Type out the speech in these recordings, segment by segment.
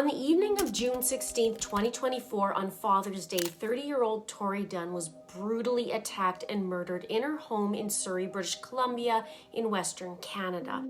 On the evening of June 16, 2024, on Father's Day, 30-year-old Tori Dunn was brutally attacked and murdered in her home in Surrey, British Columbia, in Western Canada.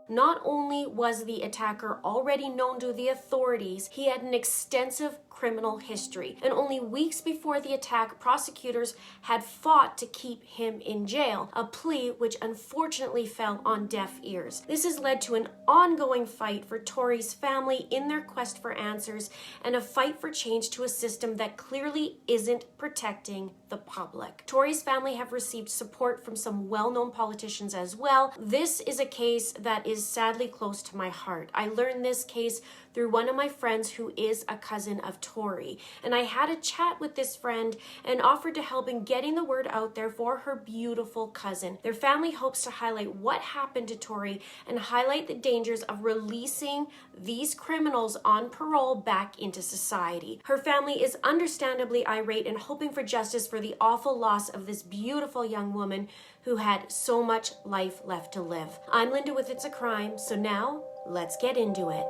Not only was the attacker already known to the authorities, he had an extensive criminal history. And only weeks before the attack, prosecutors had fought to keep him in jail, a plea which unfortunately fell on deaf ears. This has led to an ongoing fight for Tori's family in their quest for answers, and a fight for change to a system that clearly isn't protecting the public. Tori's family have received support from some well-known politicians as well. This is a case that is sadly close to my heart. I learned this case through one of my friends who is a cousin of Tori, and I had a chat with this friend and offered to help in getting the word out there for her beautiful cousin. Their family hopes to highlight what happened to Tori and highlight the dangers of releasing these criminals on parole back into society. Her family is understandably irate and hoping for justice for the awful loss of this beautiful young woman who had so much life left to live. I'm Linda with It's a Crime, so now let's get into it.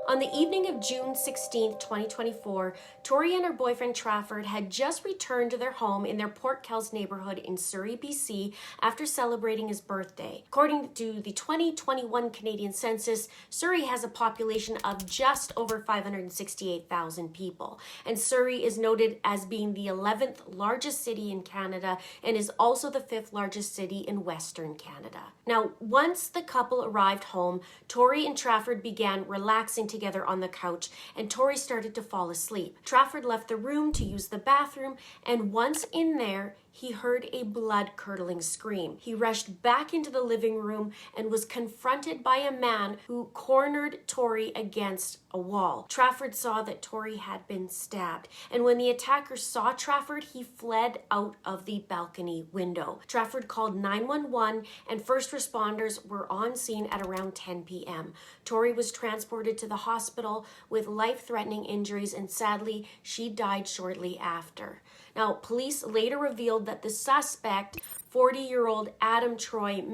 On the evening of June 16, 2024, Tori and her boyfriend Trafford had just returned to their home in their Port Kells neighborhood in Surrey, BC, after celebrating his birthday. According to the 2021 Canadian census, Surrey has a population of just over 568,000 people, and Surrey is noted as being the 11th largest city in Canada and is also the 5th largest city in Western Canada. Now, once the couple arrived home, Tori and Trafford began relaxing together on the couch, and Tori started to fall asleep. Trafford left the room to use the bathroom, and once in there, he heard a blood-curdling scream. He rushed back into the living room and was confronted by a man who cornered Tori against a wall. Trafford saw that Tori had been stabbed, and when the attacker saw Trafford, he fled out of the balcony window. Trafford called 911, and first responders were on scene at around 10 p.m. Tori was transported to the hospital with life-threatening injuries, and sadly, she died shortly after. Now, police later revealed that the suspect, 40-year-old Adam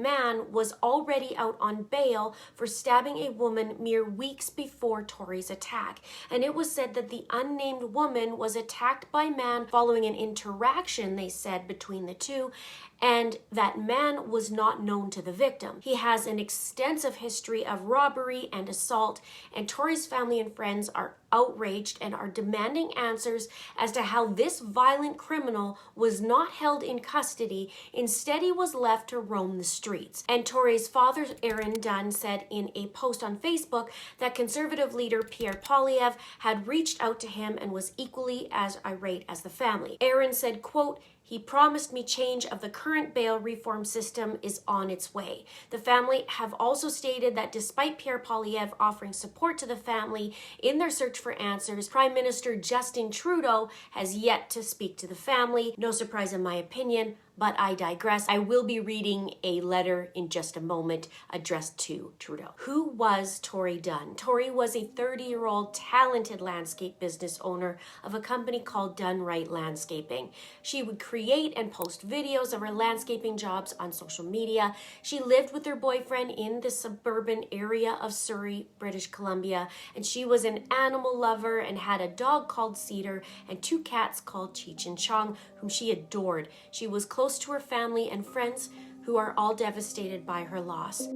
Mann, was already out on bail for stabbing a woman mere weeks before Tori's attack. And it was said that the unnamed woman was attacked by Mann following an interaction, they said, between the two, and that Mann was not known to the victim. He has an extensive history of robbery and assault, and Tori's family and friends are outraged and are demanding answers as to how this violent criminal was not held in custody. Instead, he was left to roam the streets. And Tori's father, Adam Dunn, said in a post on Facebook that Conservative leader Pierre Poilievre had reached out to him and was equally as irate as the family. Aaron said, quote, "He promised me change of the current bail reform system is on its way." The family have also stated that despite Pierre Poilievre offering support to the family in their search for answers, Prime Minister Justin Trudeau has yet to speak to the family. No surprise in my opinion, but I digress. I will be reading a letter in just a moment addressed to Trudeau. Who was Tori Dunn? Tori was a 30-year-old talented landscape business owner of a company called Dunn Wright Landscaping. She would create and post videos of her landscaping jobs on social media. She lived with her boyfriend in the suburban area of Surrey, British Columbia, and she was an animal lover and had a dog called Cedar and 2 cats called Cheech and Chong, whom she adored. She was close to her family and friends, who are all devastated by her loss.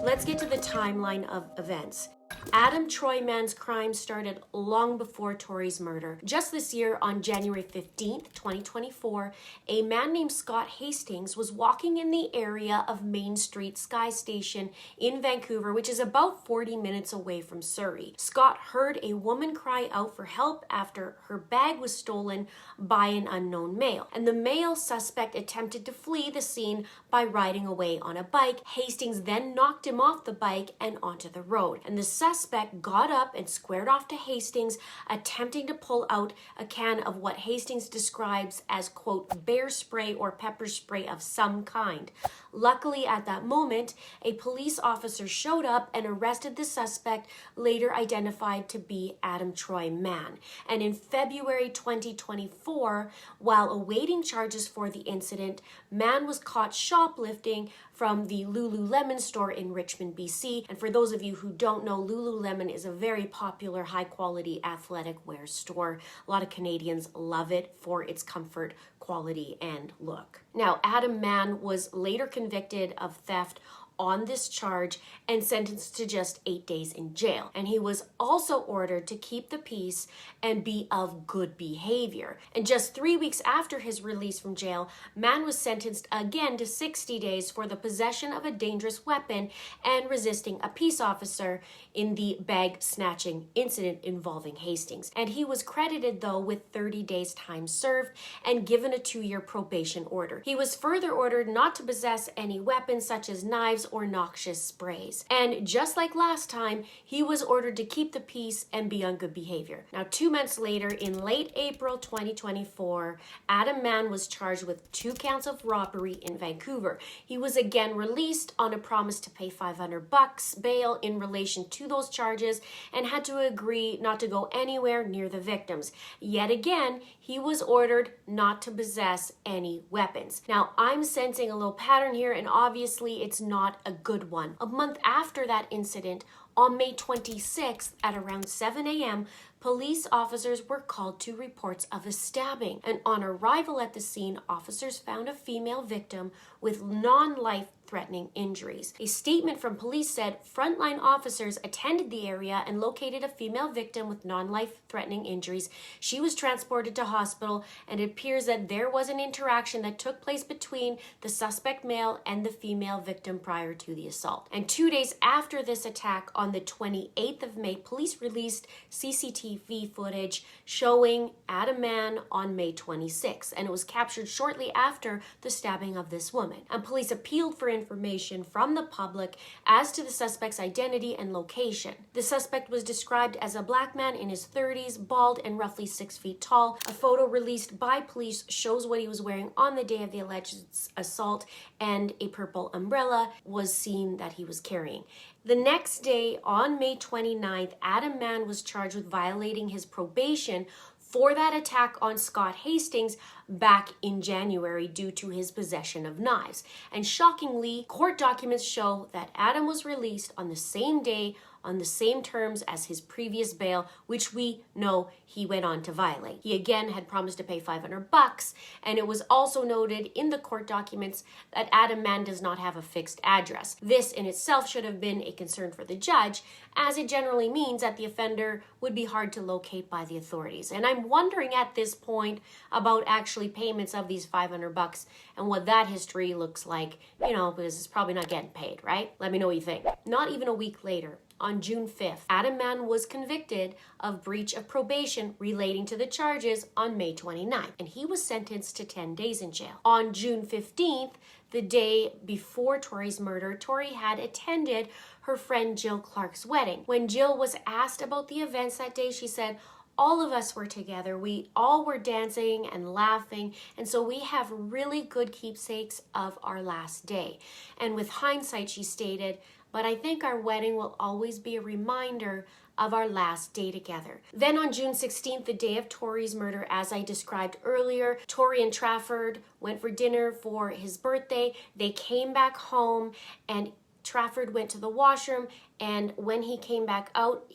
Let's get to the timeline of events. Adam Mann's crime started long before Tori's murder. Just this year, on January 15th, 2024, a man named Scott Hastings was walking in the area of Main Street Sky Station in Vancouver, which is about 40 minutes away from Surrey. Scott heard a woman cry out for help after her bag was stolen by an unknown male, and the male suspect attempted to flee the scene by riding away on a bike. Hastings then knocked him off the bike and onto the road, and the suspect got up and squared off to Hastings, attempting to pull out a can of what Hastings describes as, quote, bear spray or pepper spray of some kind. Luckily, at that moment, a police officer showed up and arrested the suspect, later identified to be Adam Troy Mann. And in February 2024, while awaiting charges for the incident, Mann was caught shoplifting from the Lululemon store in Richmond, BC. And for those of you who don't know, Lululemon is a very popular, high-quality athletic wear store. A lot of Canadians love it for its comfort, quality, and look. Now, Adam Mann was later convicted of theft on this charge and sentenced to just 8 days in jail. And he was also ordered to keep the peace and be of good behavior. And just 3 weeks after his release from jail, Mann was sentenced again to 60 days for the possession of a dangerous weapon and resisting a peace officer in the bag snatching incident involving Hastings. And he was credited, though, with 30 days time served and given a 2-year probation order. He was further ordered not to possess any weapons such as knives or noxious sprays. And just like last time, he was ordered to keep the peace and be on good behavior. Now, 2 months later, in late April 2024, Adam Mann was charged with 2 counts of robbery in Vancouver. He was again released on a promise to pay $500 bail in relation to those charges and had to agree not to go anywhere near the victims. Yet again, he was ordered not to possess any weapons. Now, I'm sensing a little pattern here, and obviously it's not a good one. A month after that incident, on May 26th at around 7 a.m., police officers were called to reports of a stabbing. And on arrival at the scene, officers found a female victim with non-life-threatening injuries. A statement from police said frontline officers attended the area and located a female victim with non-life-threatening injuries. She was transported to hospital, and it appears that there was an interaction that took place between the suspect male and the female victim prior to the assault. And 2 days after this attack, on the 28th of May, police released CCTV footage showing Adam Mann on May 26th, and it was captured shortly after the stabbing of this woman. And police appealed for information from the public as to the suspect's identity and location. The suspect was described as a black man in his 30s, bald and roughly 6 feet tall. A photo released by police shows what he was wearing on the day of the alleged assault, and a purple umbrella was seen that he was carrying. The next day, on May 29th, Adam Mann was charged with violating his probation for that attack on Scott Hastings back in January due to his possession of knives. And shockingly, court documents show that Adam was released on the same day, on the same terms as his previous bail, which we know he went on to violate. He again had promised to pay $500, and it was also noted in the court documents that Adam Mann does not have a fixed address. This in itself should have been a concern for the judge, as it generally means that the offender would be hard to locate by the authorities. And I'm wondering at this point about actually payments of these $500 and what that history looks like, because it's probably not getting paid, right? Let me know what you think. Not even a week later, on June 5th, Adam Mann was convicted of breach of probation relating to the charges on May 29th, and he was sentenced to 10 days in jail. On June 15th, the day before Tori's murder, Tori had attended her friend Jill Clark's wedding. When Jill was asked about the events that day, she said, "All of us were together. We all were dancing and laughing, and so we have really good keepsakes of our last day." And with hindsight, she stated, "But I think our wedding will always be a reminder of our last day together." Then on June 16th, the day of Tori's murder, as I described earlier, Tori and Trafford went for dinner for his birthday. They came back home, and Trafford went to the washroom, and when he came back out,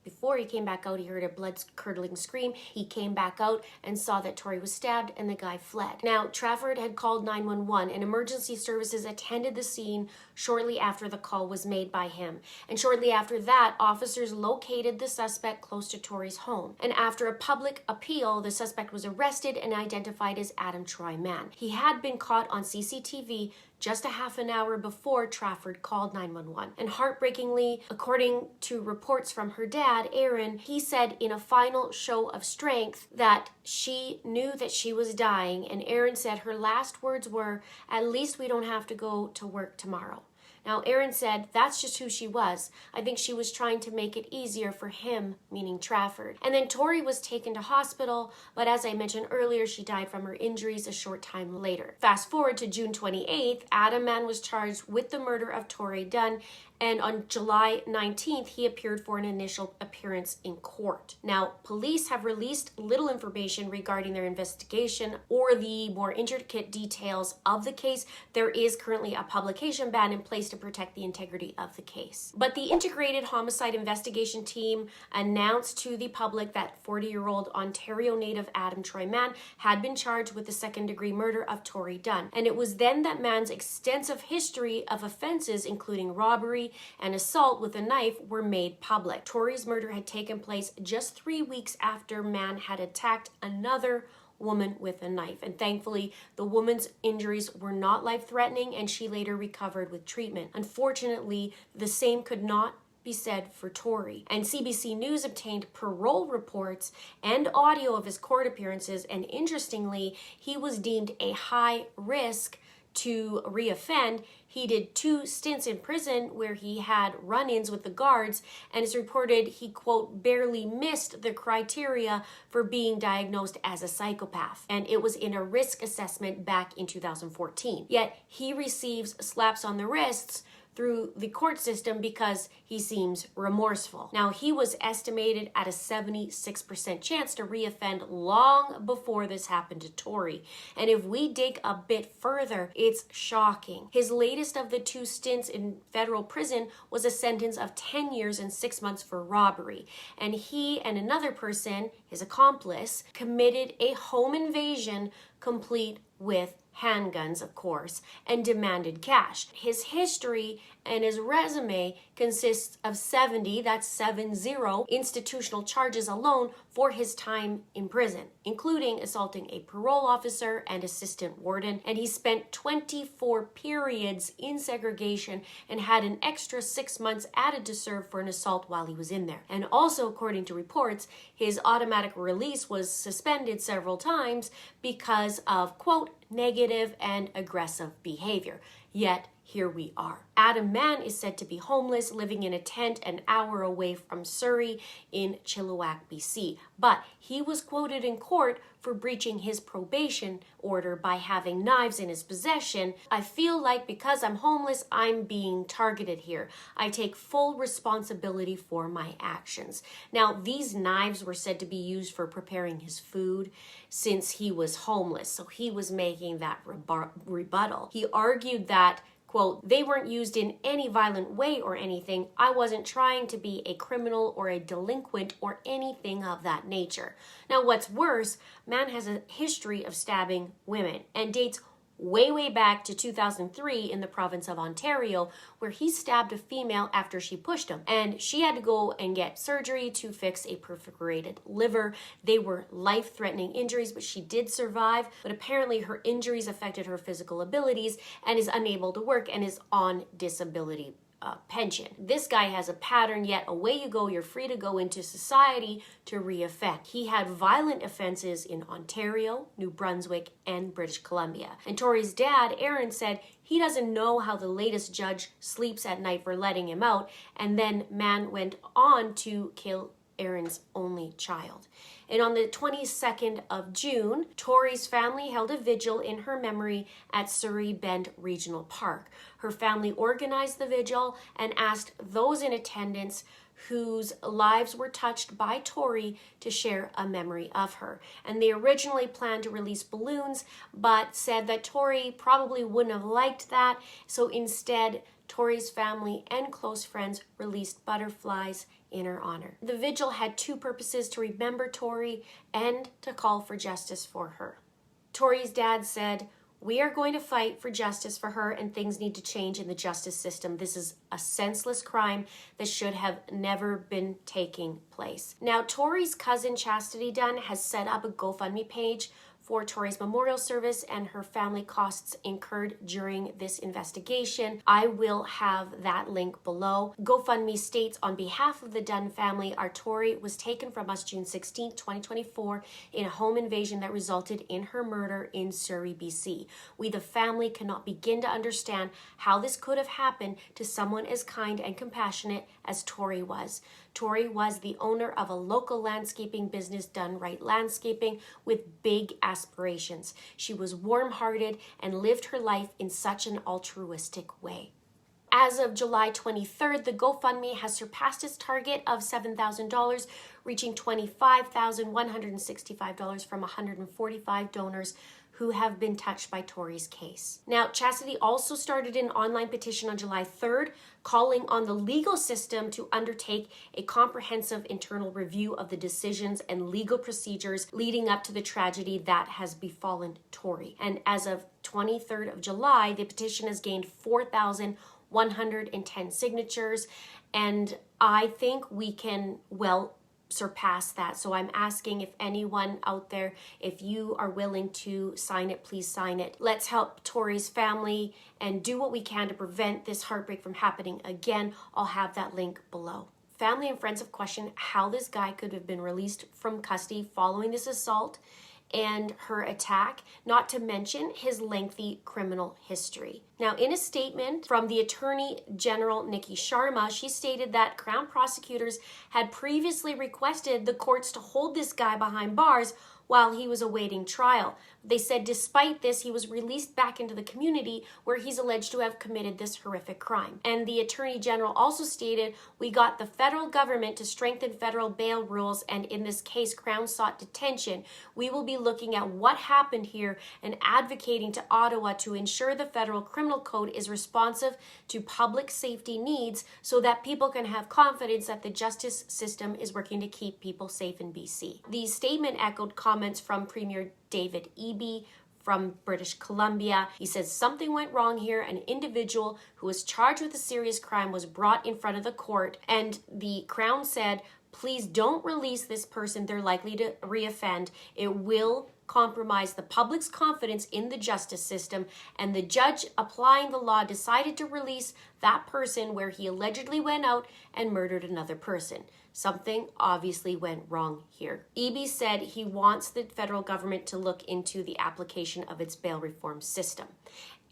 before he came back out, he heard a blood-curdling scream. He came back out and saw that Tori was stabbed, and the guy fled. Now, Trafford had called 911, and emergency services attended the scene shortly after the call was made by him. And shortly after that, officers located the suspect close to Tori's home. And after a public appeal, the suspect was arrested and identified as Adam Troy Mann. He had been caught on CCTV just a half an hour before Trafford called 911. And heartbreakingly, according to reports from her dad, Aaron, he said in a final show of strength that she knew that she was dying. And Aaron said her last words were, "At least we don't have to go to work tomorrow." Now, Erin said that's just who she was. I think she was trying to make it easier for him, meaning Trafford. And then Tori was taken to hospital, but as I mentioned earlier, she died from her injuries a short time later. Fast forward to June 28th, Adam Mann was charged with the murder of Tori Dunn, and on July 19th, he appeared for an initial appearance in court. Now, police have released little information regarding their investigation or the more intricate details of the case. There is currently a publication ban in place to protect the integrity of the case. But the Integrated Homicide Investigation Team announced to the public that 40-year-old Ontario native Adam Troy Mann had been charged with the second-degree murder of Tori Dunn. And it was then that Mann's extensive history of offenses, including robbery and assault with a knife, were made public. Tori's murder had taken place just 3 weeks after Mann had attacked another woman with a knife. And thankfully, the woman's injuries were not life-threatening and she later recovered with treatment. Unfortunately, the same could not be said for Tori. And CBC News obtained parole reports and audio of his court appearances, and interestingly, he was deemed a high risk to reoffend. He did 2 stints in prison where he had run-ins with the guards, and it's reported he, quote, barely missed the criteria for being diagnosed as a psychopath. And it was in a risk assessment back in 2014. Yet he receives slaps on the wrists through the court system because he seems remorseful. Now, he was estimated at a 76% chance to reoffend long before this happened to Tori. And if we dig a bit further, it's shocking. His latest of the 2 stints in federal prison was a sentence of 10 years and 6 months for robbery. And he and another person, his accomplice, committed a home invasion complete with handguns, of course, and demanded cash. His history and his resume consists of 70, that's 70, institutional charges alone for his time in prison, including assaulting a parole officer and assistant warden. And he spent 24 periods in segregation and had an extra 6 months added to serve for an assault while he was in there. And also, according to reports, his automatic release was suspended several times because of, quote, negative and aggressive behavior. Yet, here we are. Adam Mann is said to be homeless, living in a tent an hour away from Surrey in Chilliwack, BC. But he was quoted in court for breaching his probation order by having knives in his possession. I feel like because I'm homeless, I'm being targeted here. I take full responsibility for my actions. Now, these knives were said to be used for preparing his food since he was homeless. So he was making that rebuttal. He argued that, quote, they weren't used in any violent way or anything. I wasn't trying to be a criminal or a delinquent or anything of that nature. Now, what's worse, Mann has a history of stabbing women and dates way back to 2003 in the province of Ontario, where he stabbed a female after she pushed him. And she had to go and get surgery to fix a perforated liver. They were life-threatening injuries, but she did survive. But apparently her injuries affected her physical abilities and is unable to work and is on disability pension. This guy has a pattern, yet away you go, you're free to go into society to reoffend. He had violent offenses in Ontario, New Brunswick, and British Columbia. And Tori's dad, Aaron, said he doesn't know how the latest judge sleeps at night for letting him out, and then Mann went on to kill Aaron's only child. And on the 22nd of June, Tori's family held a vigil in her memory at Surrey Bend Regional Park. Her family organized the vigil and asked those in attendance whose lives were touched by Tori to share a memory of her. And they originally planned to release balloons, but said that Tori probably wouldn't have liked that. So instead, Tori's family and close friends released butterflies in her honor. The vigil had 2 purposes: to remember Tori and to call for justice for her. Tori's dad said, "We are going to fight for justice for her, and things need to change in the justice system. This is a senseless crime that should have never been taking place." Now, Tori's cousin Chastity Dunn has set up a GoFundMe page for Tori's memorial service and her family costs incurred during this investigation. I will have that link below. GoFundMe states, on behalf of the Dunn family, our Tori was taken from us June 16, 2024 in a home invasion that resulted in her murder in Surrey, BC. We, the family, cannot begin to understand how this could have happened to someone as kind and compassionate as Tori was. Tori was the owner of a local landscaping business, Done Right Landscaping, with big aspirations. She was warm-hearted and lived her life in such an altruistic way. As of July 23rd, the GoFundMe has surpassed its target of $7,000, reaching $25,165 from 145 donors who have been touched by Tori's case. Now, Chastity also started an online petition on July 3rd, calling on the legal system to undertake a comprehensive internal review of the decisions and legal procedures leading up to the tragedy that has befallen Tori. And as of 23rd of July, the petition has gained 4,110 signatures, and I think we can surpass that. So I'm asking if anyone out there, if you are willing to sign it, please sign it. Let's help Tori's family and do what we can to prevent this heartbreak from happening again. I'll have that link below. Family and friends have questioned how this guy could have been released from custody following this assault and her attack, not to mention his lengthy criminal history. Now, in a statement from the Attorney General Nikki Sharma, she stated that Crown prosecutors had previously requested the courts to hold this guy behind bars while he was awaiting trial. They said despite this, he was released back into the community where he's alleged to have committed this horrific crime. And the Attorney General also stated, we got the federal government to strengthen federal bail rules, and in this case, Crown sought detention. We will be looking at what happened here and advocating to Ottawa to ensure the federal criminal code is responsive to public safety needs so that people can have confidence that the justice system is working to keep people safe in BC. The statement echoed comments from Premier David Eby from British Columbia. He says something went wrong here. An individual who was charged with a serious crime was brought in front of the court, and the Crown said, please don't release this person. They're likely to reoffend. It will compromise the public's confidence in the justice system, and the judge applying the law decided to release that person where he allegedly went out and murdered another person. Something obviously went wrong here. Eby said he wants the federal government to look into the application of its bail reform system.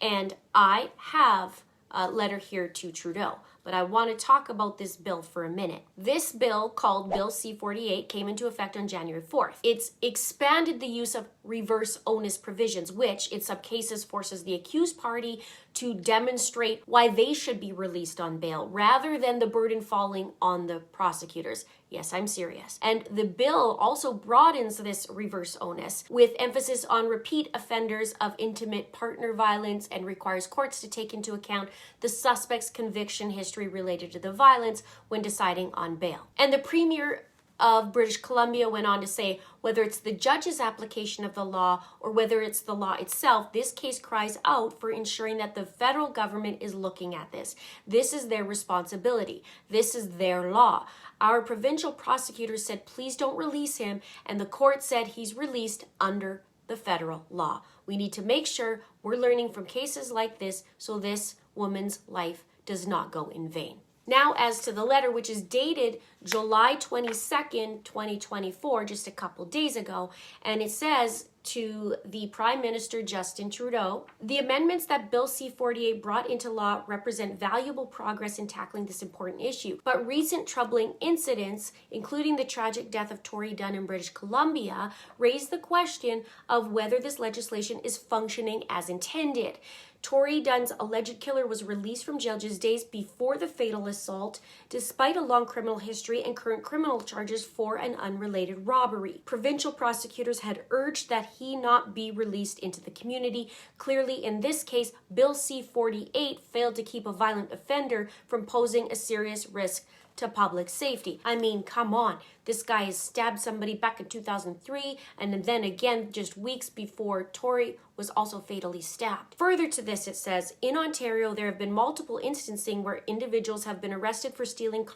And I have a letter here to Trudeau, but I want to talk about this bill for a minute. This bill, called Bill C-48, came into effect on January 4th. It's expanded the use of reverse onus provisions, which in some cases forces the accused party to demonstrate why they should be released on bail rather than the burden falling on the prosecutors. Yes, I'm serious. And the bill also broadens this reverse onus with emphasis on repeat offenders of intimate partner violence and requires courts to take into account the suspect's conviction history related to the violence when deciding on bail. And the Premier of British Columbia went on to say, whether it's the judge's application of the law or whether it's the law itself, this case cries out for ensuring that the federal government is looking at this. This is their responsibility. This is their law. Our provincial prosecutors said, please don't release him, and the court said he's released under the federal law. We need to make sure we're learning from cases like this so this woman's life does not go in vain. Now, as to the letter, which is dated July 22nd, 2024, just a couple days ago, and it says to the Prime Minister Justin Trudeau, the amendments that Bill C-48 brought into law represent valuable progress in tackling this important issue. But recent troubling incidents, including the tragic death of Tori Dunn in British Columbia, raise the question of whether this legislation is functioning as intended. Tori Dunn's alleged killer was released from jail just days before the fatal assault, despite a long criminal history and current criminal charges for an unrelated robbery. Provincial prosecutors had urged that he not be released into the community. Clearly, in this case, Bill C-48 failed to keep a violent offender from posing a serious risk to public safety. I mean, come on. This guy has stabbed somebody back in 2003, and then again just weeks before Tori was also fatally stabbed. Further to this, it says, in Ontario, there have been multiple instances where individuals have been arrested for stealing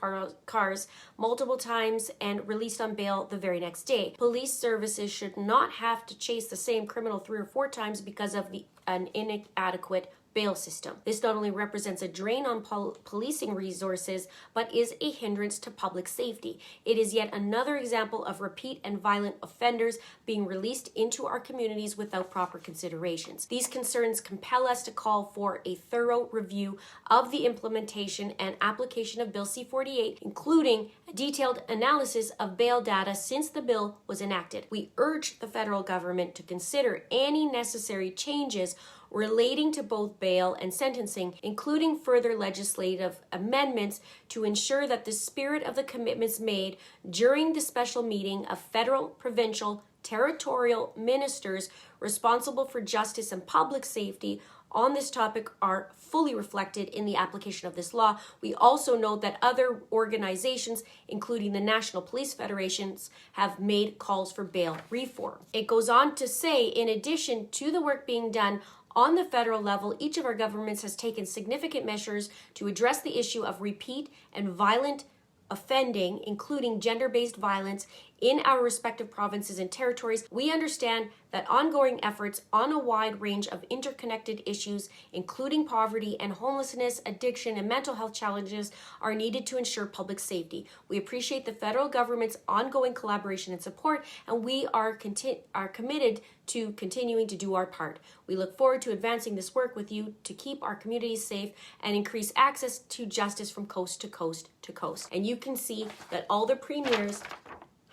cars multiple times and released on bail the very next day. Police services should not have to chase the same criminal 3 or 4 times because of an inadequate bail system. This not only represents a drain on policing resources, but is a hindrance to public safety. It is yet another example of repeat and violent offenders being released into our communities without proper considerations. These concerns compel us to call for a thorough review of the implementation and application of Bill C-48, including a detailed analysis of bail data since the bill was enacted. We urge the federal government to consider any necessary changes relating to both bail and sentencing, including further legislative amendments to ensure that the spirit of the commitments made during the special meeting of federal, provincial, territorial ministers responsible for justice and public safety on this topic are fully reflected in the application of this law. We also note that other organizations, including the National Police Federations, have made calls for bail reform. It goes on to say, in addition to the work being done on the federal level, each of our governments has taken significant measures to address the issue of repeat and violent offending, including gender-based violence, in our respective provinces and territories. We understand that ongoing efforts on a wide range of interconnected issues, including poverty and homelessness, addiction, and mental health challenges, are needed to ensure public safety. We appreciate the federal government's ongoing collaboration and support, and we are committed to continuing to do our part. We look forward to advancing this work with you to keep our communities safe and increase access to justice from coast to coast to coast. And you can see that all the premiers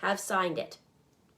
have signed it.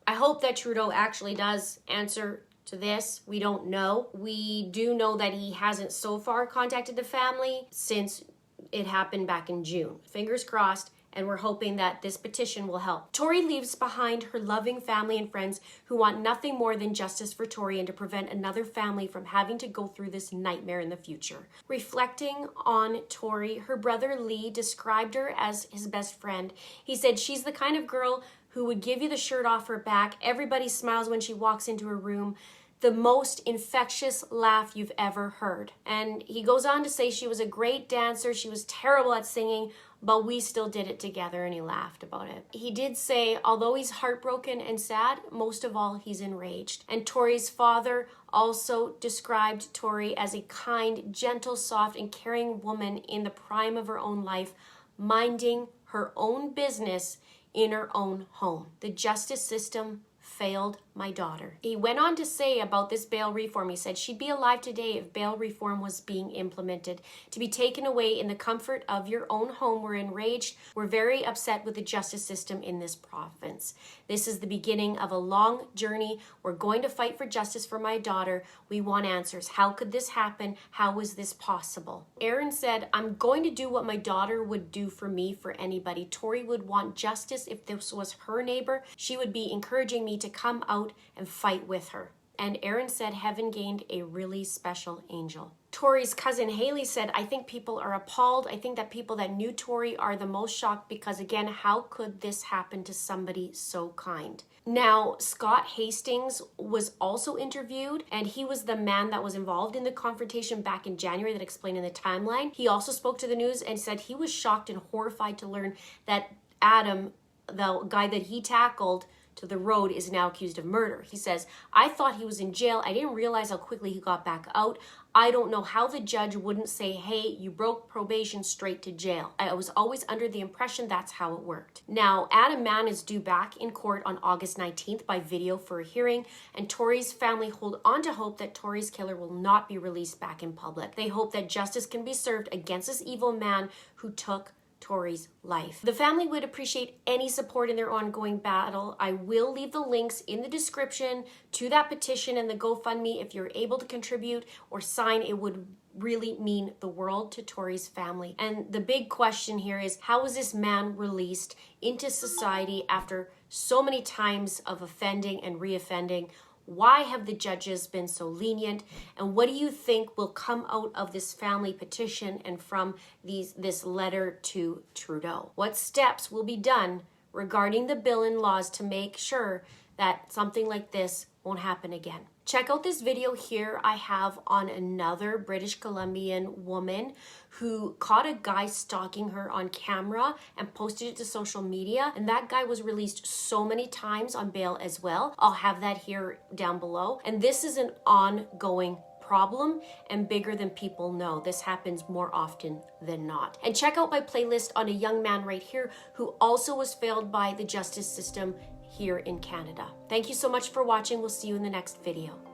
I hope that Trudeau actually does answer to this. We don't know. We do know that he hasn't so far contacted the family since it happened back in June. Fingers crossed, and we're hoping that this petition will help. Tori leaves behind her loving family and friends who want nothing more than justice for Tori and to prevent another family from having to go through this nightmare in the future. Reflecting on Tori, her brother Lee described her as his best friend. He said, "She's the kind of girl who would give you the shirt off her back. Everybody smiles when she walks into her room. The most infectious laugh you've ever heard." And he goes on to say she was a great dancer. She was terrible at singing, but we still did it together, and he laughed about it. He did say, although he's heartbroken and sad, most of all, he's enraged. And Tori's father also described Tori as a kind, gentle, soft, and caring woman in the prime of her own life, minding her own business in her own home. The justice system failed my daughter. He went on to say about this bail reform, he said, "She'd be alive today if bail reform was being implemented. To be taken away in the comfort of your own home. We're enraged. We're very upset with the justice system in this province. This is the beginning of a long journey. We're going to fight for justice for my daughter. We want answers. How could this happen? How was this possible?" Aaron said, "I'm going to do what my daughter would do for me, for anybody. Tori would want justice if this was her neighbor. She would be encouraging me to come out and fight with her." And Aaron said heaven gained a really special angel. Tori's cousin Haley said, "I think people are appalled. I think that people that knew Tori are the most shocked because, again, how could this happen to somebody so kind?" Now, Scott Hastings was also interviewed, and he was the man that was involved in the confrontation back in January that explained in the timeline. He also spoke to the news and said he was shocked and horrified to learn that Adam, the guy that he tackled to the road, is now accused of murder. He says, "I thought he was in jail. I didn't realize how quickly he got back out. I don't know how the judge wouldn't say, 'Hey, you broke probation, straight to jail.' I was always under the impression that's how it worked." Now, Adam Mann is due back in court on August 19th by video for a hearing, and Tori's family hold on to hope that Tori's killer will not be released back in public. They hope that justice can be served against this evil man who took Tori's life. The family would appreciate any support in their ongoing battle. I will leave the links in the description to that petition and the GoFundMe. If you're able to contribute or sign, it would really mean the world to Tori's family. And the big question here is, how was this man released into society after so many times of offending and reoffending? Why have the judges been so lenient? And what do you think will come out of this family petition and from this letter to Trudeau? What steps will be done regarding the bill and laws to make sure that something like this won't happen again. Check out this video here I have on another British Columbian woman who caught a guy stalking her on camera and posted it to social media, and that guy was released so many times on bail as well. I'll have that here down below. And this is an ongoing problem and bigger than people know. This happens more often than not. And check out my playlist on a young man right here who also was failed by the justice system here in Canada. Thank you so much for watching. We'll see you in the next video.